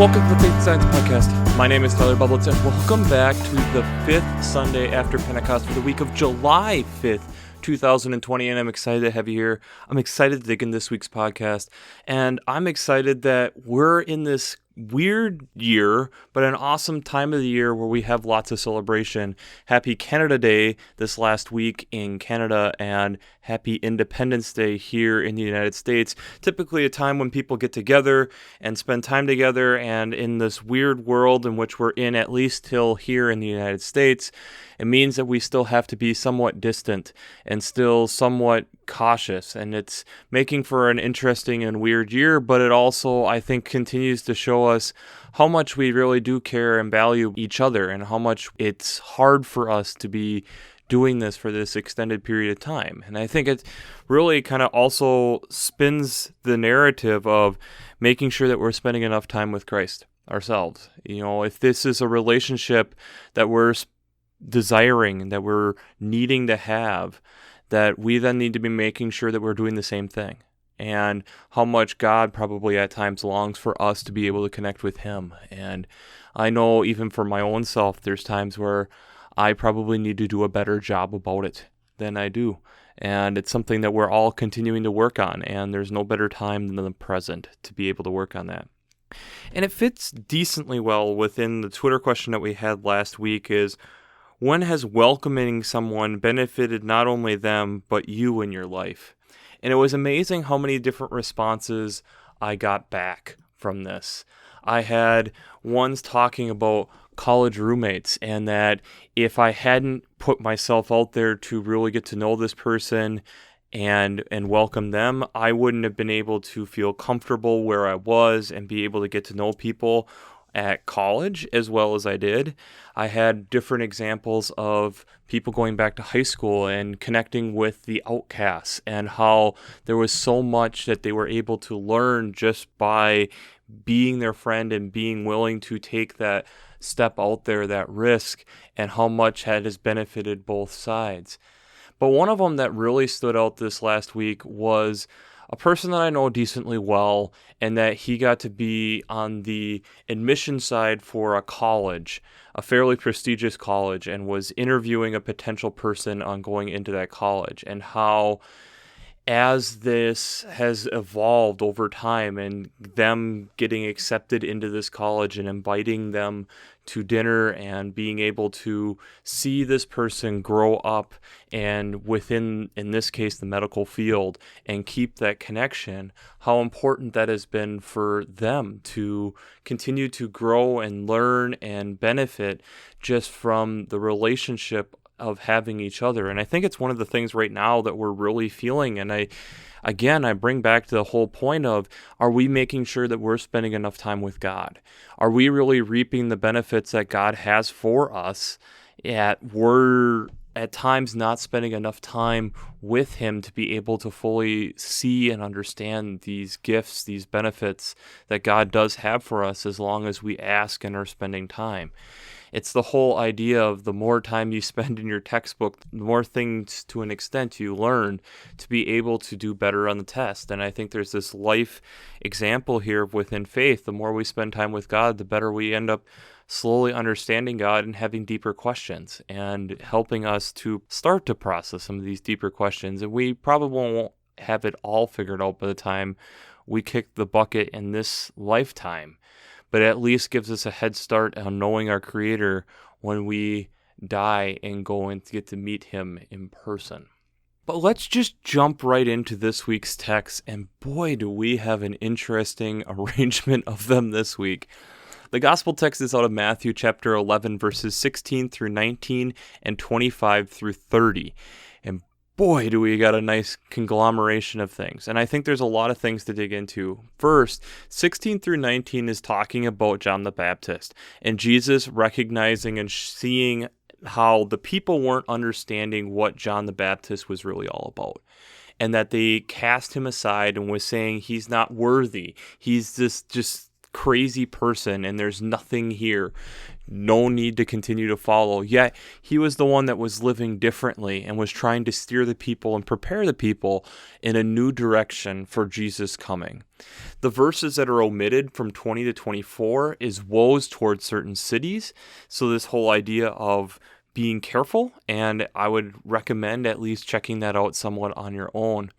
welcome to the Faith Science Podcast. My name is Tyler Bublitz, and welcome back to the 5th Sunday after Pentecost for the week of July 5th, 2020, and I'm excited to have you here. I'm excited to dig in this week's podcast, and I'm excited that we're in this weird year, but an awesome time of the year where we have lots of celebration. Happy Canada Day this last week in Canada, and happy Independence Day here in the United States. Typically a time when people get together and spend time together, and in this weird world in which we're in, at least till here in the United States, it means that we still have to be somewhat distant and still somewhat cautious, and it's making for an interesting and weird year, but it also, I think, continues to show us how much we really do care and value each other, and how much it's hard for us to be doing this for this extended period of time. And I think it really kind of also spins the narrative of making sure that we're spending enough time with Christ ourselves. You know, if this is a relationship that we're desiring, that we're needing to have, that we then need to be making sure that we're doing the same thing, and how much God probably at times longs for us to be able to connect with Him. And I know even for my own self, there's times where I probably need to do a better job about it than I do. And it's something that we're all continuing to work on, and there's no better time than the present to be able to work on that. And it fits decently well within the Twitter question that we had last week is, when has welcoming someone benefited not only them, but you in your life? And it was amazing how many different responses I got back from this. I had ones talking about college roommates, and that if I hadn't put myself out there to really get to know this person and welcome them, I wouldn't have been able to feel comfortable where I was and be able to get to know people at college as well as I did. I had different examples of people going back to high school and connecting with the outcasts, and how there was so much that they were able to learn just by being their friend and being willing to take that step out there, that risk, and how much has benefited both sides. But one of them that really stood out this last week was a person that I know decently well, and that he got to be on the admission side for a college, a fairly prestigious college, and was interviewing a potential person on going into that college, and how as this has evolved over time and them getting accepted into this college and inviting them to dinner and being able to see this person grow up and within, in this case, the medical field, and keep that connection, how important that has been for them to continue to grow and learn and benefit just from the relationship of having each other. And I think it's one of the things right now that we're really feeling. And I bring back to the whole point of, are we making sure that we're spending enough time with God? Are we really reaping the benefits that God has for us? We're at times not spending enough time with Him to be able to fully see and understand these gifts, these benefits that God does have for us, as long as we ask and are spending time. It's the whole idea of the more time you spend in your textbook, the more things to an extent you learn to be able to do better on the test. And I think there's this life example here within faith. The more we spend time with God, the better we end up slowly understanding God and having deeper questions, and helping us to start to process some of these deeper questions. And we probably won't have it all figured out by the time we kick the bucket in this lifetime, but at least gives us a head start on knowing our Creator when we die and go and get to meet Him in person. But let's just jump right into this week's text, and boy, do we have an interesting arrangement of them this week. The gospel text is out of Matthew chapter 11, verses 16 through 19 and 25 through 30. And boy, do we got a nice conglomeration of things. And I think there's a lot of things to dig into. First, 16 through 19 is talking about John the Baptist and Jesus recognizing and seeing how the people weren't understanding what John the Baptist was really all about, and that they cast him aside and was saying he's not worthy. He's this just crazy person, and there's nothing here. no need to continue to follow. Yet he was the one that was living differently and was trying to steer the people and prepare the people in a new direction for Jesus coming. The verses that are omitted from 20 to 24 is woes towards certain cities. So this whole idea of being careful, and I would recommend at least checking that out somewhat on your own.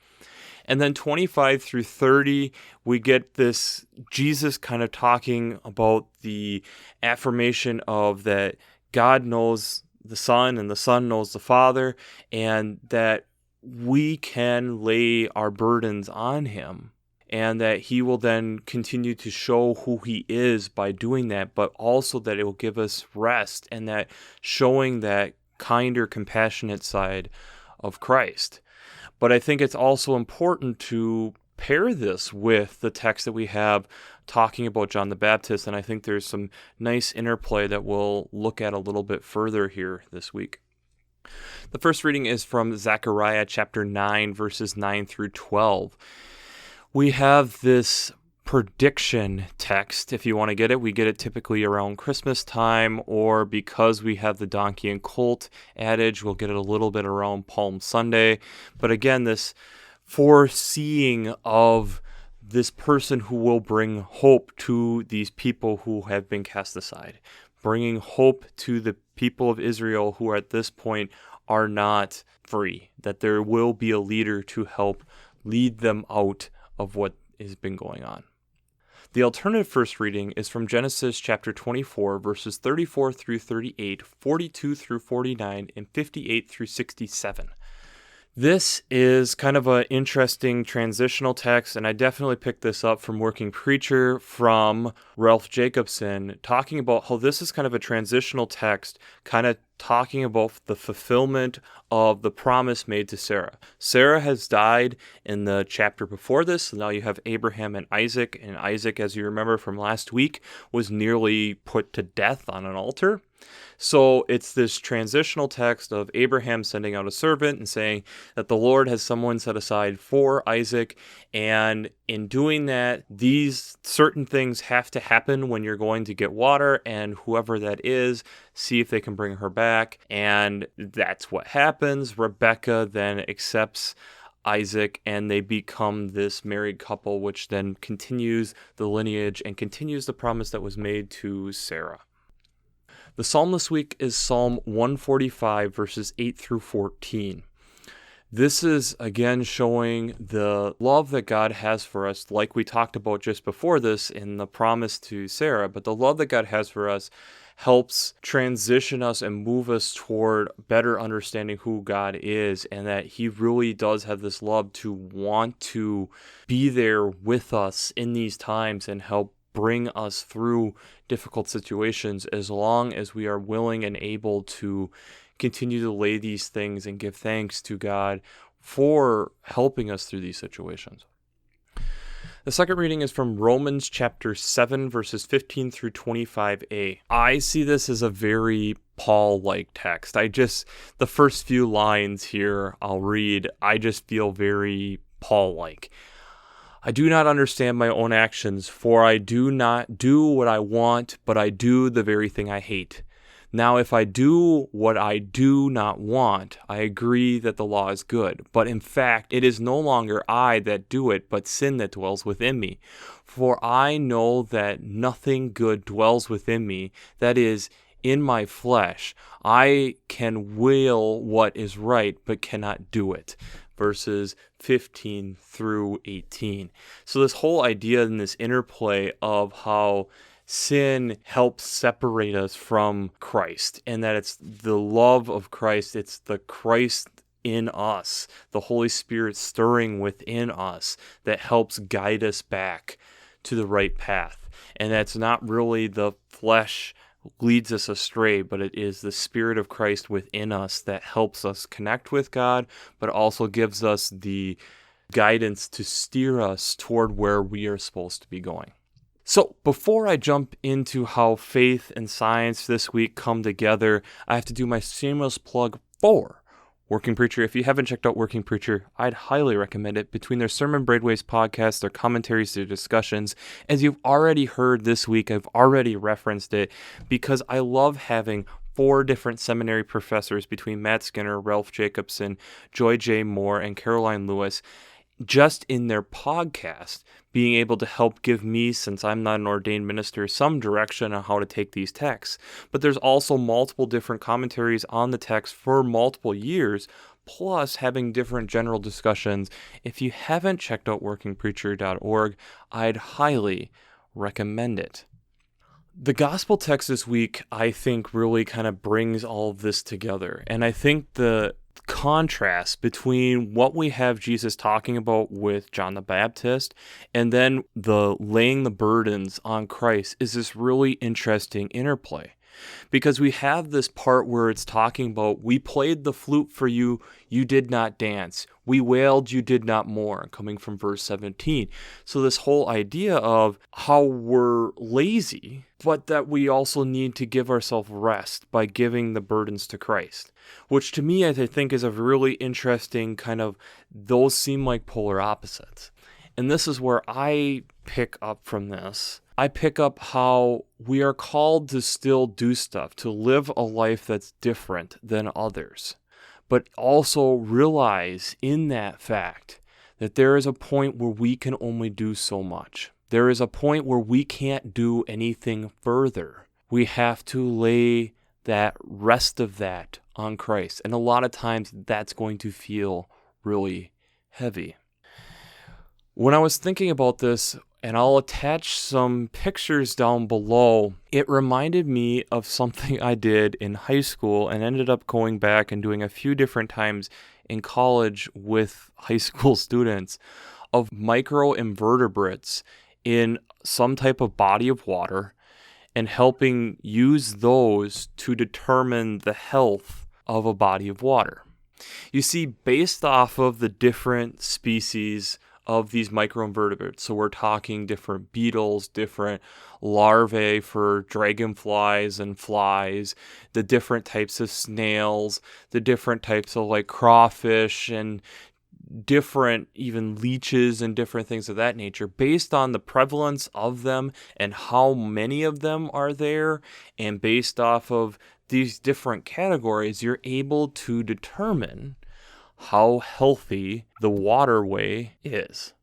And then 25 through 30, we get this Jesus kind of talking about the affirmation of that God knows the Son and the Son knows the Father, and that we can lay our burdens on him, and that he will then continue to show who he is by doing that, but also that it will give us rest, and that showing that kinder, compassionate side of Christ. But I think it's also important to pair this with the text that we have talking about John the Baptist, and I think there's some nice interplay that we'll look at a little bit further here this week. The first reading is from Zechariah chapter 9, verses 9 through 12. We have this prediction text. If you want to get it, we get it typically around Christmas time, or because we have the donkey and colt adage, we'll get it a little bit around Palm Sunday. But again, this foreseeing of this person who will bring hope to these people who have been cast aside, bringing hope to the people of Israel who at this point are not free, that there will be a leader to help lead them out of what has been going on. The alternative first reading is from Genesis chapter 24, verses 34 through 38, 42 through 49, and 58 through 67. This is kind of an interesting transitional text, and I definitely picked this up from Working Preacher from Ralph Jacobson, talking about how this is kind of a transitional text, kind of talking about the fulfillment of the promise made to Sarah. Sarah has died in the chapter before this, so now you have Abraham and Isaac, as you remember from last week, was nearly put to death on an altar. So it's this transitional text of Abraham sending out a servant and saying that the Lord has someone set aside for Isaac, and in doing that, these certain things have to happen when you're going to get water, and whoever that is, see if they can bring her back, and that's what happens. Rebecca then accepts Isaac, and they become this married couple, which then continues the lineage and continues the promise that was made to Sarah. The psalm this week is Psalm 145, verses 8 through 14. This is, again, showing the love that God has for us, like we talked about just before this in the promise to Sarah. But the love that God has for us helps transition us and move us toward better understanding who God is, and that he really does have this love to want to be there with us in these times and help bring us through difficult situations, as long as we are willing and able to continue to lay these things and give thanks to God for helping us through these situations. The second reading is from Romans chapter 7, verses 15 through 25a. I see this as a very Paul-like text. The first few lines here I'll read, I just feel very Paul-like. I do not understand my own actions, for I do not do what I want, but I do the very thing I hate. Now, if I do what I do not want, I agree that the law is good. But in fact, it is no longer I that do it, but sin that dwells within me. For I know that nothing good dwells within me, that is, in my flesh. I can will what is right, but cannot do it. Verses 15 through 18. So this whole idea and this interplay of how sin helps separate us from Christ, and that it's the love of Christ, it's the Christ in us, the Holy Spirit stirring within us that helps guide us back to the right path. And that's not really the flesh leads us astray, but it is the Spirit of Christ within us that helps us connect with God, but also gives us the guidance to steer us toward where we are supposed to be going. So before I jump into how faith and science this week come together, I have to do my shameless plug for Working Preacher. If you haven't checked out Working Preacher, I'd highly recommend it. Between their Sermon Braidways podcast, their commentaries, their discussions, as you've already heard this week, I've already referenced it because I love having 4 different seminary professors between Matt Skinner, Ralph Jacobson, Joy J. Moore, and Caroline Lewis, just in their podcast, being able to help give me, since I'm not an ordained minister, some direction on how to take these texts. But there's also multiple different commentaries on the text for multiple years, plus having different general discussions. If you haven't checked out workingpreacher.org, I'd highly recommend it. The gospel text this week, I think, really kind of brings all of this together. And I think the contrast between what we have Jesus talking about with John the Baptist and then the laying the burdens on Christ is this really interesting interplay. Because we have this part where it's talking about, we played the flute for you, you did not dance. We wailed, you did not mourn, coming from verse 17. So this whole idea of how we're lazy, but that we also need to give ourselves rest by giving the burdens to Christ. Which to me, I think, is a really interesting kind of, those seem like polar opposites. And this is where I pick up from this. I pick up how we are called to still do stuff, to live a life that's different than others, but also realize in that fact that there is a point where we can only do so much. There is a point where we can't do anything further. We have to lay that rest of that on Christ. And a lot of times that's going to feel really heavy. When I was thinking about this, and I'll attach some pictures down below, it reminded me of something I did in high school and ended up going back and doing a few different times in college with high school students, of microinvertebrates in some type of body of water and helping use those to determine the health of a body of water. You see, based off of the different species of these microinvertebrates, so we're talking different beetles, different larvae for dragonflies and flies, the different types of snails, the different types of like crawfish and different even leeches and different things of that nature, based on the prevalence of them and how many of them are there, and based off of these different categories, you're able to determine how healthy the waterway is.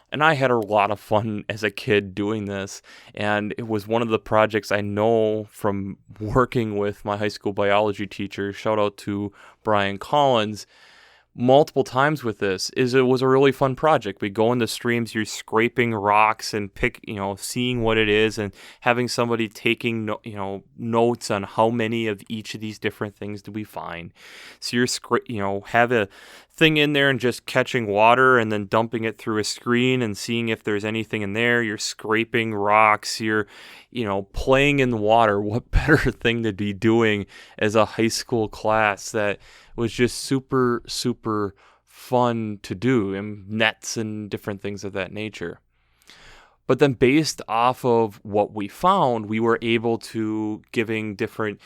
And I had a lot of fun as a kid doing this, and it was one of the projects I know from working with my high school biology teacher, shout out to Brian Collins, multiple times with this, is it was a really fun project. We go into streams, you're scraping rocks and seeing what it is, and having somebody taking notes on how many of each of these different things do we find. So you're have a thing in there and just catching water and then dumping it through a screen and seeing if there's anything in there. You're scraping rocks, you're playing in the water. What better thing to be doing as a high school class that was just super, super fun to do, and nets and different things of that nature. But then based off of what we found, we were able to, giving different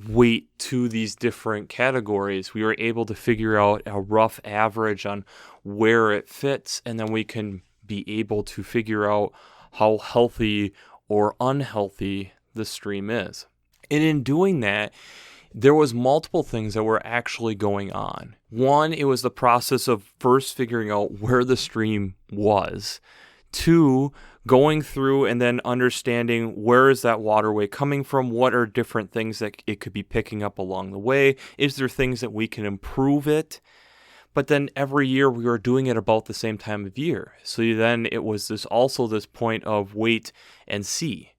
weight to these different categories, we were able to figure out a rough average on where it fits, and then we can be able to figure out how healthy or unhealthy the stream is. And in doing that, there was multiple things that were actually going on. One, it was the process of first figuring out where the stream was. 2, going through and then understanding where is that waterway coming from, what are different things that it could be picking up along the way, is there things that we can improve it. But then every year we were doing it about the same time of year. So then it was this point of wait and see.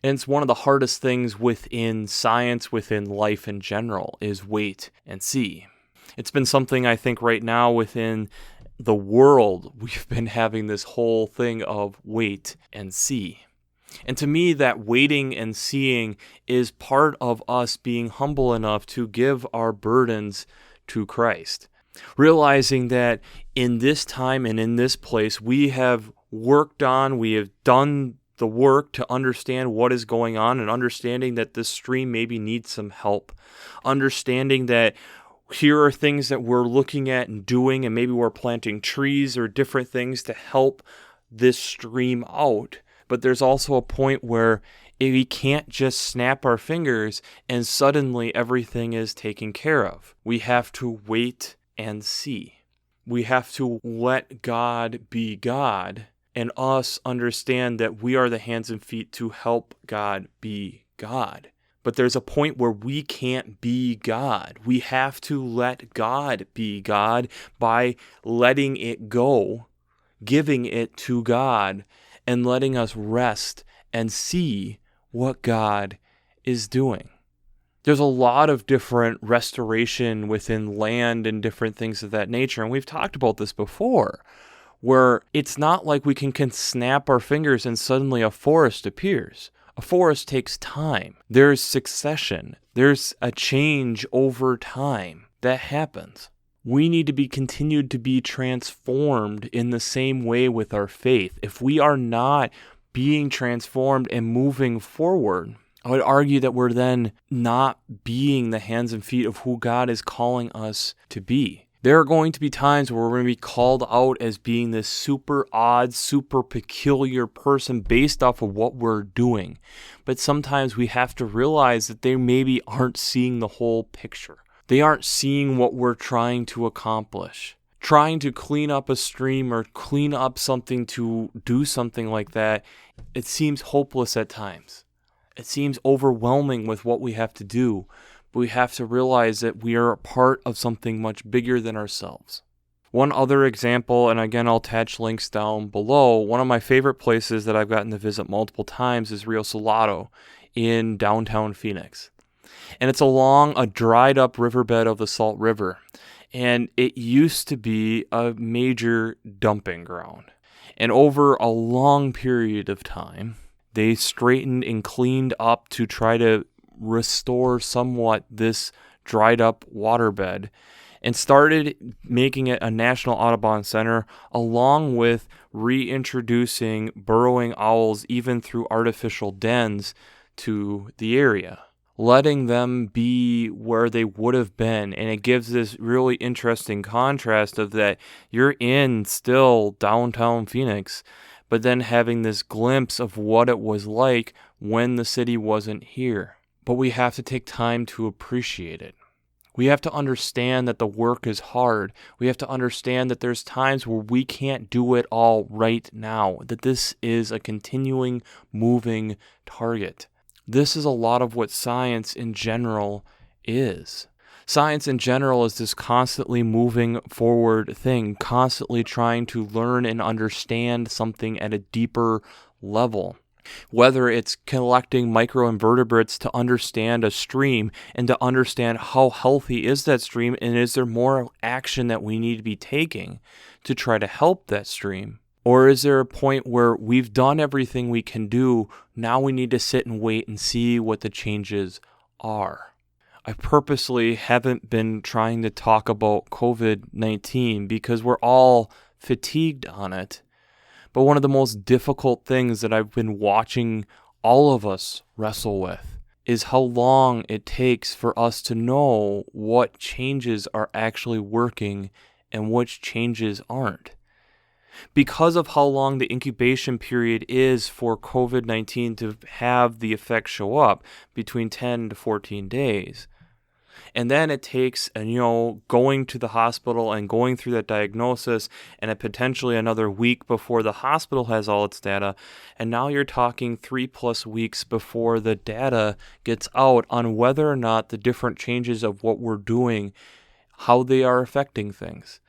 And it's one of the hardest things within science, within life in general, is wait and see. It's been something I think right now within the world, we've been having this whole thing of wait and see. And to me, that waiting and seeing is part of us being humble enough to give our burdens to Christ. Realizing that in this time and in this place, we have worked on, we have done the work to understand what is going on, and understanding that this stream maybe needs some help. Understanding that Here are things that we're looking at and doing, and maybe we're planting trees or different things to help this stream out. But there's also a point where we can't just snap our fingers and suddenly everything is taken care of. We have to wait and see. We have to let God be God and us understand that we are the hands and feet to help God be God. But there's a point where we can't be God. We have to let God be God by letting it go, giving it to God, and letting us rest and see what God is doing. There's a lot of different restoration within land and different things of that nature, and we've talked about this before, where it's not like we can snap our fingers and suddenly a forest appears. A forest takes time. There's succession. There's a change over time that happens. We need to be continued to be transformed in the same way with our faith. If we are not being transformed and moving forward, I would argue that we're then not being the hands and feet of who God is calling us to be. There are going to be times where we're going to be called out as being this super odd, super peculiar person based off of what we're doing. But sometimes we have to realize that they maybe aren't seeing the whole picture. They aren't seeing what we're trying to accomplish. Trying to clean up a stream or clean up something to do something like that, it seems hopeless at times. It seems overwhelming with what we have to do. But we have to realize that we are a part of something much bigger than ourselves. One other example, and again, I'll attach links down below, one of my favorite places that I've gotten to visit multiple times is Rio Salado in downtown Phoenix. And it's along a dried up riverbed of the Salt River. And it used to be a major dumping ground. And over a long period of time, they straightened and cleaned up to try to restore somewhat this dried up waterbed and started making it a national Audubon center, along with reintroducing burrowing owls even through artificial dens to the area, letting them be where they would have been. And it gives this really interesting contrast of that you're in still downtown Phoenix, but then having this glimpse of what it was like when the city wasn't here. But we have to take time to appreciate it. We have to understand that the work is hard. We have to understand that there's times where we can't do it all right now, that this is a continuing, moving target. This is a lot of what science in general is. Science in general is this constantly moving forward thing, constantly trying to learn and understand something at a deeper level. Whether it's collecting microinvertebrates to understand a stream and to understand how healthy is that stream, and is there more action that we need to be taking to try to help that stream? Or is there a point where we've done everything we can do, now we need to sit and wait and see what the changes are? I purposely haven't been trying to talk about COVID-19 because we're all fatigued on it. But one of the most difficult things that I've been watching all of us wrestle with is how long it takes for us to know what changes are actually working and which changes aren't. Because of how long the incubation period is for COVID-19 to have the effect show up, between 10 to 14 days. And then it takes, going to the hospital and going through that diagnosis and potentially another week before the hospital has all its data. And now you're talking 3+ weeks before the data gets out on whether or not the different changes of what we're doing, how they are affecting things.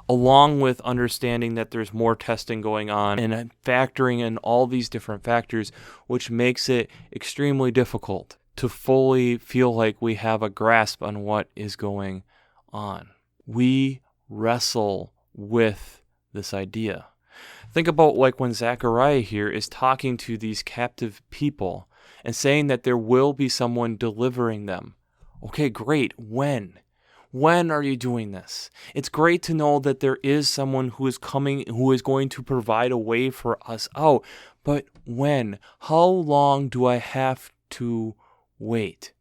Along with understanding that there's more testing going on and factoring in all these different factors, which makes it extremely difficult to fully feel like we have a grasp on what is going on. We wrestle with this idea. Think about like when Zechariah here is talking to these captive people and saying that there will be someone delivering them. Okay, great. When? When are you doing this? It's great to know that there is someone who is coming, who is going to provide a way for us out. But when? How long do I have to wait?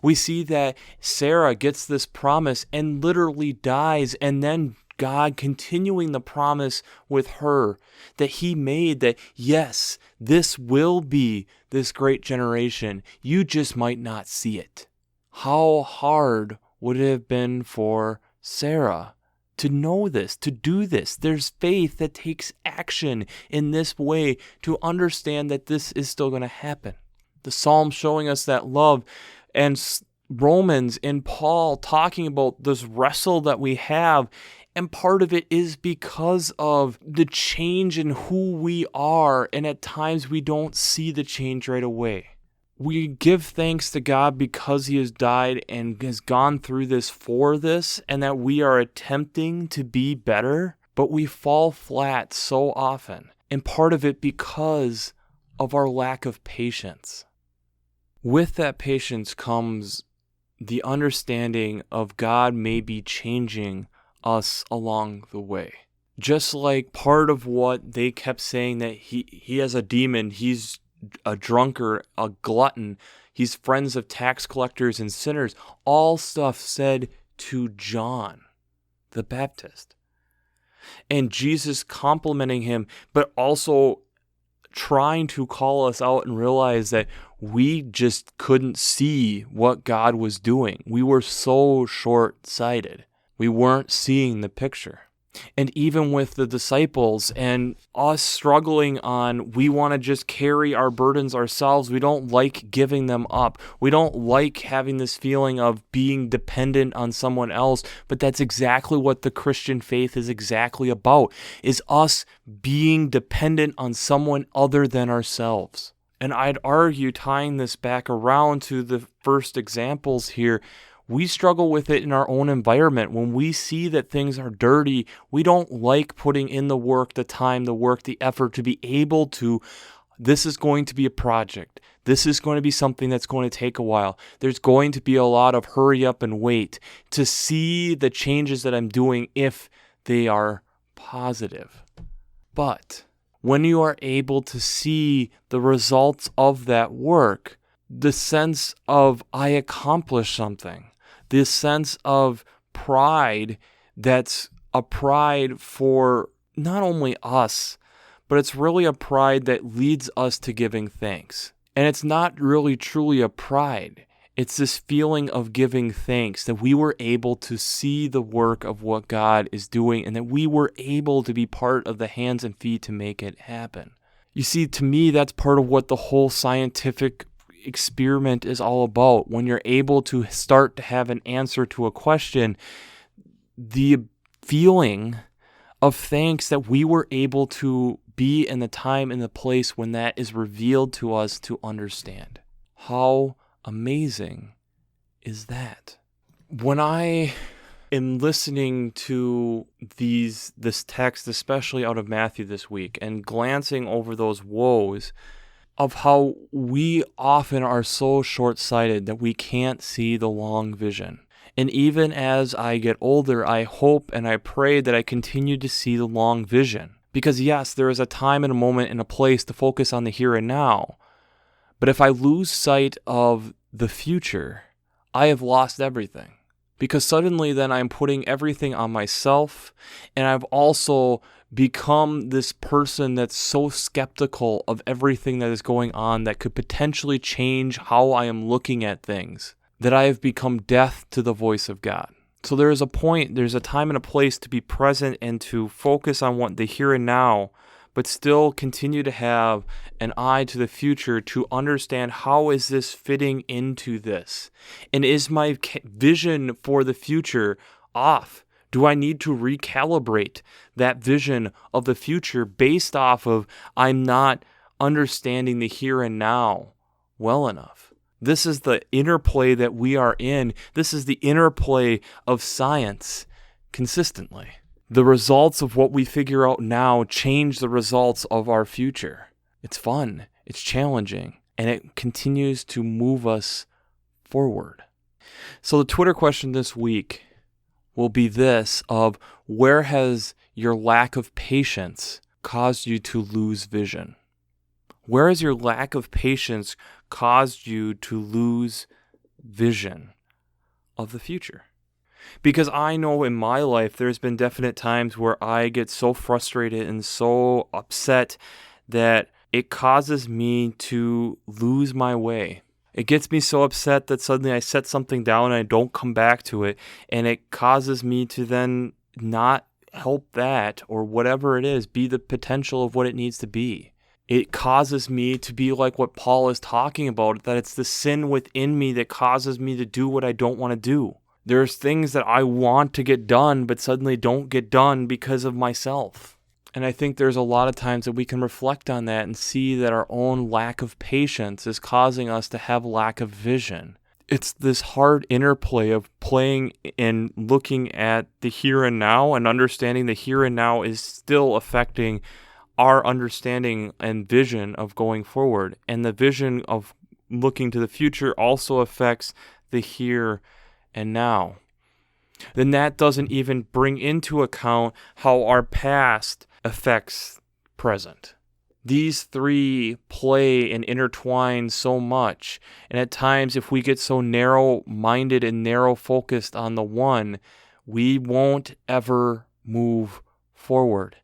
We see that Sarah gets this promise and literally dies, and then God continuing the promise with her that he made, that yes, this will be this great generation. You just might not see it. How hard would it have been for Sarah to know this, to do this? There's faith that takes action in this way to understand that this is still going to happen. The Psalm showing us that love, and Romans and Paul talking about this wrestle that we have. And part of it is because of the change in who we are. And at times we don't see the change right away. We give thanks to God because he has died and has gone through this for this, and that we are attempting to be better, but we fall flat so often. And part of it because of our lack of patience. With that patience comes the understanding of God may be changing us along the way. Just like part of what they kept saying, that he has a demon, he's a drunkard, a glutton, he's friends of tax collectors and sinners, all stuff said to John the Baptist. And Jesus complimenting him, but also trying to call us out and realize that we just couldn't see what God was doing. We were so short-sighted. We weren't seeing the picture. And even with the disciples and us struggling on, we want to just carry our burdens ourselves. We don't like giving them up. We don't like having this feeling of being dependent on someone else. But that's exactly what the Christian faith is exactly about, is us being dependent on someone other than ourselves. And I'd argue, tying this back around to the first examples here, we struggle with it in our own environment. When we see that things are dirty, we don't like putting in the work, the time, the work, the effort to be able to, this is going to be a project. This is going to be something that's going to take a while. There's going to be a lot of hurry up and wait to see the changes that I'm doing if they are positive. But when you are able to see the results of that work, the sense of I accomplished something, this sense of pride that's a pride for not only us, but it's really a pride that leads us to giving thanks. And it's not really truly a pride. It's this feeling of giving thanks that we were able to see the work of what God is doing and that we were able to be part of the hands and feet to make it happen. You see, to me, that's part of what the whole scientific experiment is all about. When you're able to start to have an answer to a question, the feeling of thanks that we were able to be in the time and the place when that is revealed to us to understand. How amazing is that? When I am listening to this text, especially out of Matthew this week, and glancing over those woes of how we often are so short-sighted that we can't see the long vision. And even as I get older, I hope and I pray that I continue to see the long vision. Because yes, there is a time and a moment and a place to focus on the here and now. But if I lose sight of the future, I have lost everything. Because suddenly then I'm putting everything on myself, and I've also become this person that's so skeptical of everything that is going on that could potentially change how I am looking at things, that I have become deaf to the voice of God. So there is a point, there's a time and a place to be present and to focus on what the here and now, but still continue to have an eye to the future to understand how is this fitting into this? And is my vision for the future off? Do I need to recalibrate that vision of the future based off of I'm not understanding the here and now well enough? This is the interplay that we are in. This is the interplay of science consistently. The results of what we figure out now change the results of our future. It's fun, it's challenging, and it continues to move us forward. So the Twitter question this week will be this of where has your lack of patience caused you to lose vision? Where has your lack of patience caused you to lose vision of the future. Because I know in my life there's been definite times where I get so frustrated and so upset that it causes me to lose my way. It gets me so upset that suddenly I set something down and I don't come back to it, and it causes me to then not help that, or whatever it is, be the potential of what it needs to be. It causes me to be like what Paul is talking about, that it's the sin within me that causes me to do what I don't want to do. There's things that I want to get done, but suddenly don't get done because of myself. And I think there's a lot of times that we can reflect on that and see that our own lack of patience is causing us to have lack of vision. It's this hard interplay of playing and looking at the here and now, and understanding the here and now is still affecting our understanding and vision of going forward. And the vision of looking to the future also affects the here and now. Then that doesn't even bring into account how our past affects present. These three play and intertwine so much, and at times if we get so narrow-minded and narrow-focused on the one, we won't ever move forward.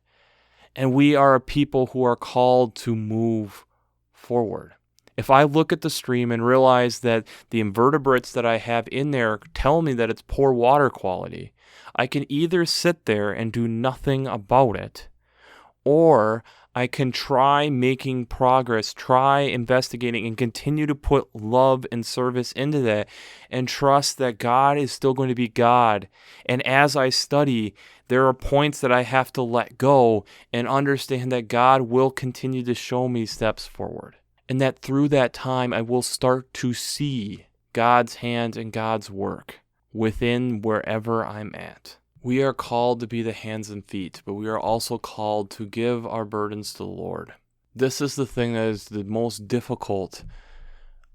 And we are a people who are called to move forward. If I look at the stream and realize that the invertebrates that I have in there tell me that it's poor water quality, I can either sit there and do nothing about it, or I can try making progress, try investigating, and continue to put love and service into that, and trust that God is still going to be God. And as I study, there are points that I have to let go and understand that God will continue to show me steps forward. And that through that time, I will start to see God's hand and God's work within wherever I'm at. We are called to be the hands and feet, but we are also called to give our burdens to the Lord. This is the thing that is the most difficult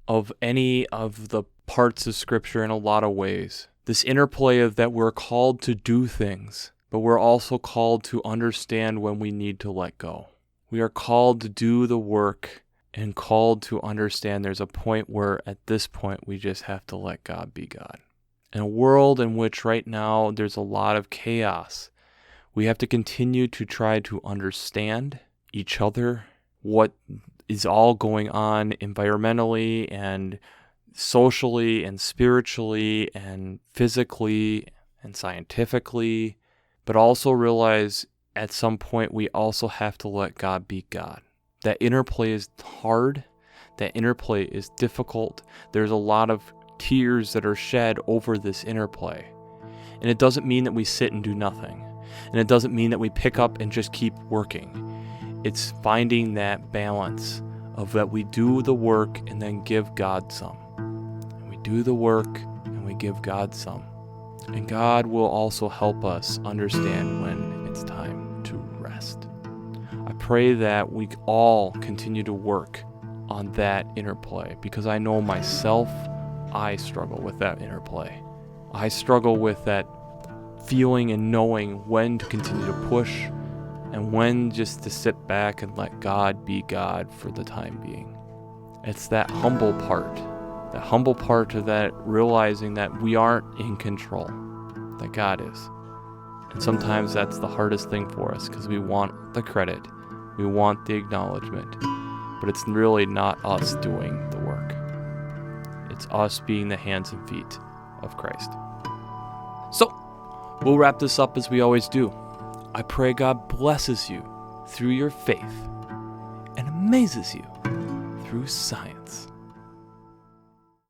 of any of the parts of Scripture in a lot of ways. This interplay of that we're called to do things, but we're also called to understand when we need to let go. We are called to do the work and called to understand there's a point where at this point we just have to let God be God. In a world in which right now there's a lot of chaos, we have to continue to try to understand each other, what is all going on environmentally and socially and spiritually and physically and scientifically, but also realize at some point we also have to let God be God. That interplay is hard. That interplay is difficult. There's a lot of tears that are shed over this interplay. And it doesn't mean that we sit and do nothing. And it doesn't mean that we pick up and just keep working. It's finding that balance of that we do the work and then give God some. And we do the work and we give God some. And God will also help us understand when it's time to rest. I pray that we all continue to work on that interplay, because I know myself, I struggle with that interplay. I struggle with that feeling and knowing when to continue to push and when just to sit back and let God be God for the time being. It's that humble part of that realizing that we aren't in control, that God is. And sometimes that's the hardest thing for us, because we want the credit, we want the acknowledgement, but it's really not us doing the work. It's us being the hands and feet of Christ. So, we'll wrap this up as we always do. I pray God blesses you through your faith and amazes you through science.